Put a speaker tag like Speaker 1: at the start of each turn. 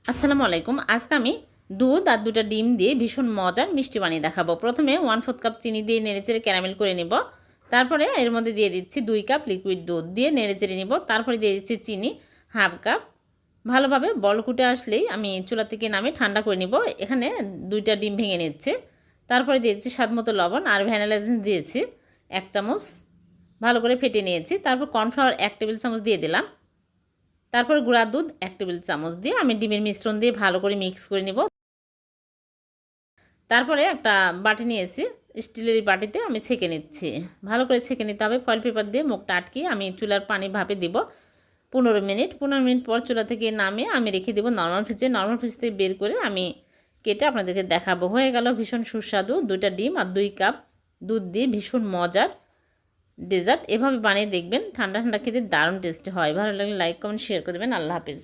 Speaker 1: আসসালামু আলাইকুম। আজকে আমি দুধ আর 2টা ডিম দিয়ে ভীষণ মজার মিষ্টি বানিয়ে দেখাবো। প্রথমে 1/4 কাপ চিনি দিয়ে নেড়েচেড়ে ক্যারামেল করে নেব। তারপরে এর মধ্যে দিয়ে দিচ্ছি 2 কাপ লিকুইড দুধ দিয়ে নেড়েচেড়ে নেব। তারপরে দিয়ে দিচ্ছি চিনি 1/2 কাপ। ভালোভাবে বল ফুটে আসলেই আমি চুলা থেকে নামিয়ে ঠান্ডা করে নেব। এখানে 2টা ডিম ভেঙে নিচ্ছি। তারপরে দিয়ে দিচ্ছি স্বাদমতো লবণ আর ভ্যানিলা এসেন্স দিয়েছি 1 চামচ। ভালো করে ফেটে নিয়েছি। তারপর কর্নফ্লাওয়ার 1 টেবিল চামচ দিয়ে দিলাম। তারপর গুঁড়া দুধ 1 টেবিল চামচ দিয়ে আমি ডিমের মিশ্রণ দিয়ে ভালো করে মিক্স করে নেব। তারপরে একটা বাটি নিয়েছি, স্টিলের বাটিতে আমি ছেঁকে নিচ্ছি। ভালো করে ছেঁকে নিতে হবে। ফয়েল পেপার দিয়ে মুখটা আটকিয়ে আমি চুলার পানি ভাপে দিব 15 মিনিট। 15 মিনিট পর চুলা থেকে নামিয়ে আমি রেখে দেবো নর্মাল ফ্রিজে। নর্মাল ফ্রিজ থেকে বের করে আমি কেটে আপনাদেরকে দেখাবো। হয়ে গেল ভীষণ সুস্বাদু 2টা ডিম আর 2 কাপ দুধ দিয়ে ভীষণ মজার ডেজার্ট। এভাবে বানিয়ে দেখবেন, ঠান্ডা ঠান্ডা খেতে দারুণ টেস্টি হয়। ভালো লাগলে লাইক কমেন্ট শেয়ার করে দেবেন। আল্লাহ হাফিজ।